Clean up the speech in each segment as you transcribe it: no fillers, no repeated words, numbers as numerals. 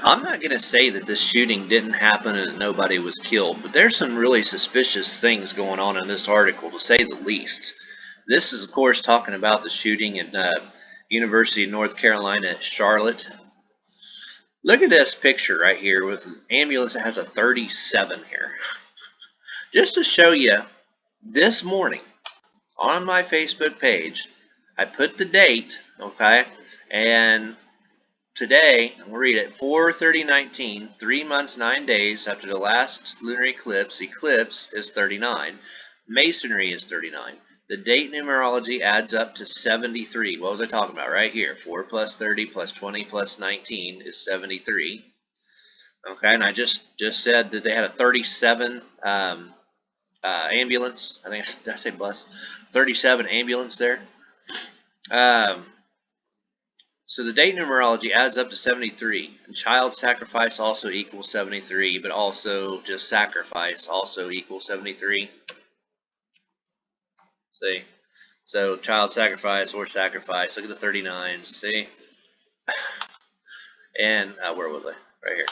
I'm not going to say that this shooting didn't happen and that nobody was killed, but there's some really suspicious things going on in this article, to say the least. This is, of course, talking about the shooting at University of North Carolina at Charlotte. Look at this picture right here with an ambulance that has a 37 here. Just to show you, this morning on my Facebook page, I put the date, okay, and today, we'll read it, 4/30/19, 3 months, 9 days after the last lunar eclipse. Eclipse is 39. Masonry is 39. The date numerology adds up to 73. What was I talking about? Right here. 4 plus 30 plus 20 plus 19 is 73. Okay, and I just said that they had a 37 ambulance. I think, did I say bus? 37 ambulance there. So the date numerology adds up to 73, and child sacrifice also equals 73, but also just sacrifice also equals 73. See? So child sacrifice or sacrifice. Look at the 39s. See? And where was I? Right here.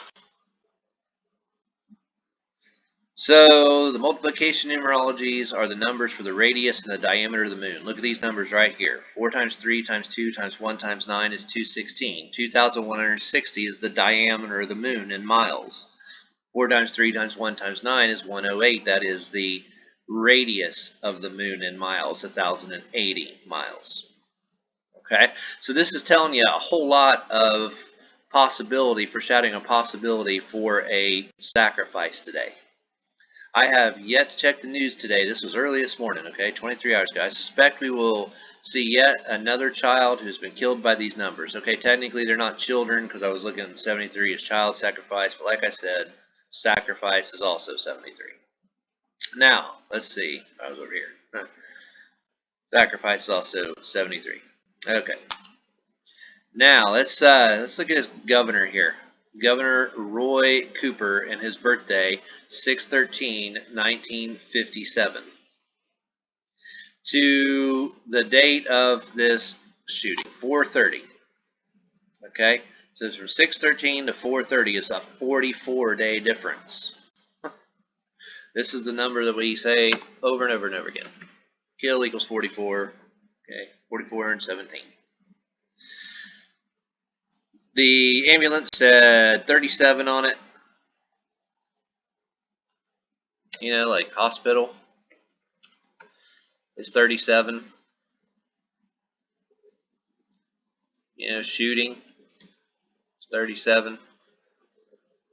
So the multiplication numerologies are the numbers for the radius and the diameter of the moon. Look at these numbers right here. 4 times 3 times 2 times 1 times 9 is 216. 2,160 is the diameter of the moon in miles. 4 times 3 times 1 times 9 is 108. That is the radius of the moon in miles, 1,080 miles. Okay, so this is telling you a whole lot of possibility, foreshadowing a possibility for a sacrifice today. I have yet to check the news today. This was early this morning, okay, 23 hours ago. I suspect we will see yet another child who's been killed by these numbers. Okay, technically they're not children because I was looking at 73 as child sacrifice, but like I said, sacrifice is also 73. Now, let's see. I was over here. Sacrifice is also 73. Okay. Now, let's look at this governor here. Governor Roy Cooper and his birthday, 6/13/1957. To the date of this shooting, 4:30. Okay, so it's from 6/13 to 4:30. It's a 44-day difference. This is the number that we say over and over and over again. Kill equals 44. Okay, 44 and 17. The ambulance said 37 on it. You know, like hospital. It's 37. You know, shooting. It's 37.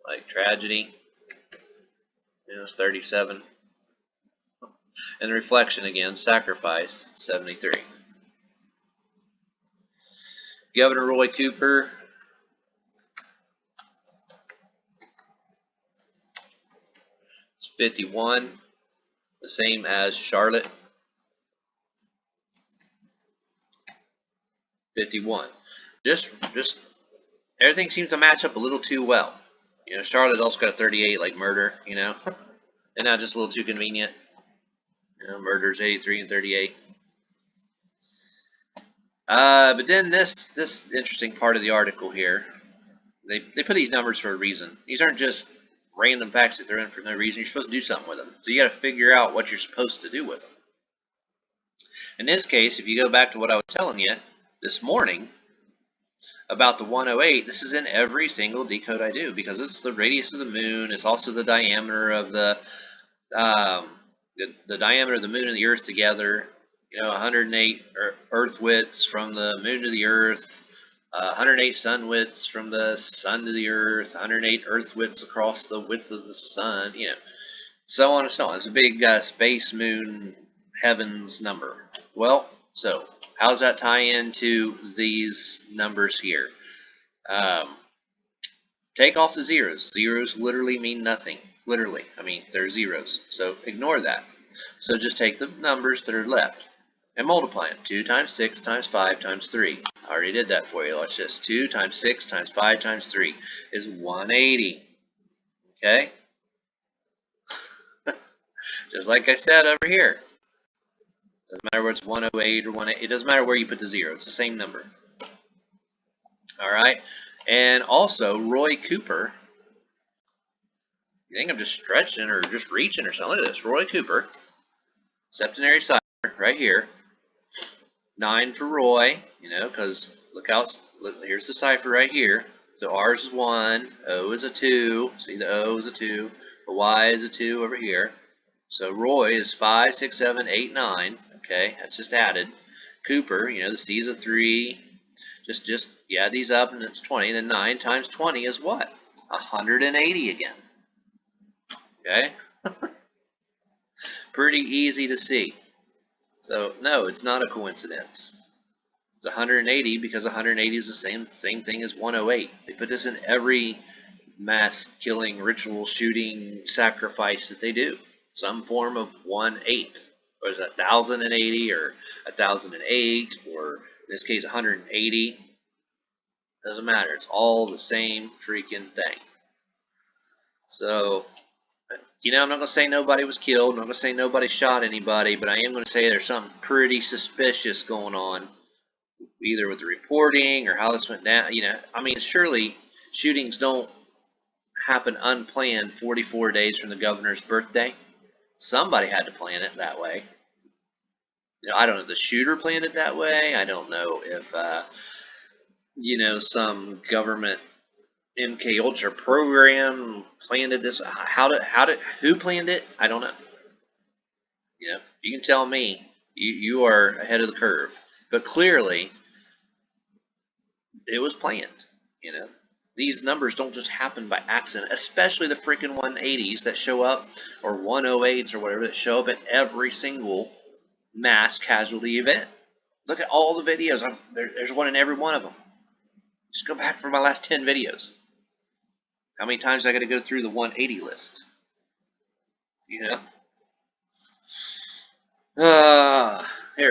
Like tragedy. You know, it's 37. And the reflection again, sacrifice, 73. Governor Roy Cooper. It's 51. The same as Charlotte. 51. Just everything seems to match up a little too well. You know, Charlotte also got a 38, like murder, you know. And not just a little too convenient. You know, murder's 83 and 38. But then this interesting part of the article here, they put these numbers for a reason. These aren't just random facts that they're in for no reason. You're supposed to do something with them. So you got to figure out what you're supposed to do with them. In this case, if you go back to what I was telling you this morning about the 108, this is in every single decode I do because it's the radius of the moon. It's also the diameter of the diameter of the moon and the earth together. You know, 108 earth widths from the moon to the earth, 108 sun widths from the sun to the earth, 108 earth widths across the width of the sun, you know, so on and so on. It's a big space moon heavens number. Well, so how does that tie into these numbers here? Take off the zeros. Zeros literally mean nothing. Literally, I mean, they're zeros. So ignore that. So just take the numbers that are left and multiply them. 2 times 6 times 5 times 3. I already did that for you. Watch this. 2 times 6 times 5 times 3 is 180. Okay? Just like I said over here. Doesn't matter whether it's 108 or 180. It doesn't matter where you put the zero. It's the same number. All right? And also Roy Cooper. You think I'm just stretching or just reaching or something? Look at this. Roy Cooper, septenary cipher right here. 9 for Roy, because look, here's the cipher right here. So R's is 1, O is a 2. See, the O is a 2. The Y is a 2 over here. So Roy is 5, 6, 7, 8, 9. Okay, that's just added. Cooper, the C is a 3. Just add these up and it's 20. Then 9 times 20 is what? 180 again. Okay? Pretty easy to see. So no, it's not a coincidence. It's 180 because 180 is the same thing as 108. They put this in every mass killing, ritual shooting, sacrifice that they do. Some form of 1-8. Or is it 1,080 or 1,008 or in this case 180? Doesn't matter. It's all the same freaking thing. So, I'm not going to say nobody was killed. I'm not going to say nobody shot anybody, but I am going to say there's something pretty suspicious going on, either with the reporting or how this went down. Surely shootings don't happen unplanned 44 days from the governor's birthday. Somebody had to plan it that way. I don't know if the shooter planned it that way. I don't know if, some government MK Ultra program planned it this. Who planned it? I don't know. You can tell me. You are ahead of the curve. But clearly, it was planned. These numbers don't just happen by accident, especially the freaking 180s that show up, or 108s or whatever that show up at every single mass casualty event. Look at all the videos. There's one in every one of them. Just go back for my last 10 videos. How many times I got to go through the 180 list? Here,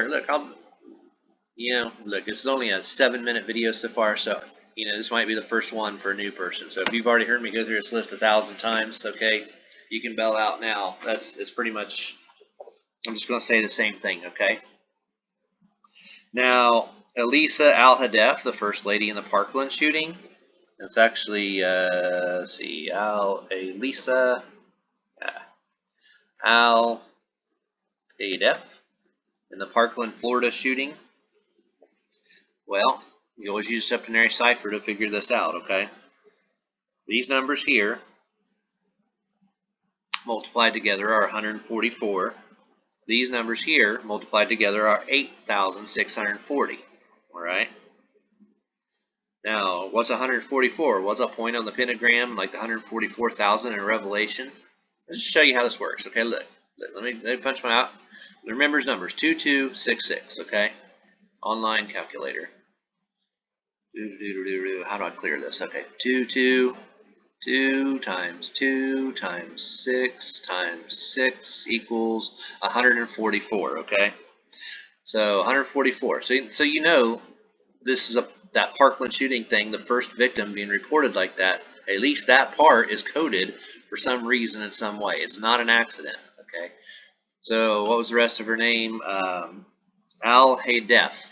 look. Look. This is only a 7-minute video so far, so this might be the first one for a new person. So if you've already heard me go through this list 1,000 times, okay, you can bail out now. It's pretty much. I'm just going to say the same thing, okay? Now, Elisa Al-Hadef, the first lady in the Parkland shooting. It's actually, Elisa Al-Hadef in the Parkland, Florida shooting. Well, you always use septenary cipher to figure this out, okay? These numbers here multiplied together are 144. These numbers here multiplied together are 8,640. All right? Now, what's 144? What's a point on the pentagram, like the 144,000 in Revelation? Let's just show you how this works. Okay, look. Let me punch my out. Remember numbers. 2266, okay? Online calculator. How do I clear this? Okay, 2 times 2 times 6 times 6 equals 144, okay? So 144. So this is that Parkland shooting thing, the first victim being reported like that. At least that part is coded for some reason in some way. It's not an accident, okay? So what was the rest of her name? Al-Hadef.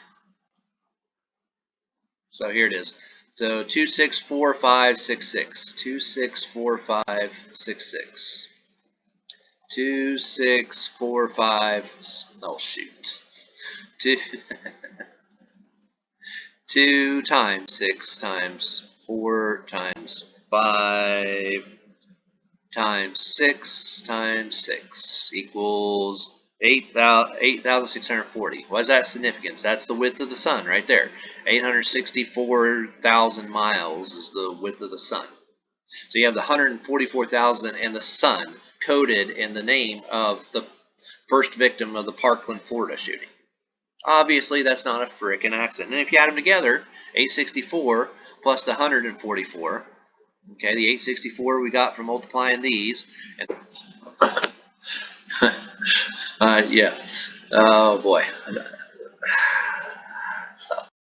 So here it is. So 264566. 264566. 2645. Oh shoot. 2 times 6 times 4 times 5 times 6 times 6 equals 8,640. What is that significance? That's the width of the sun right there. 864,000 miles is the width of the sun. So you have the 144,000 and the sun coded in the name of the first victim of the Parkland, Florida shooting. Obviously, that's not a frickin' accident. And if you add them together, 864 plus the 144, okay, the 864 we got from multiplying these. And yeah. Oh boy.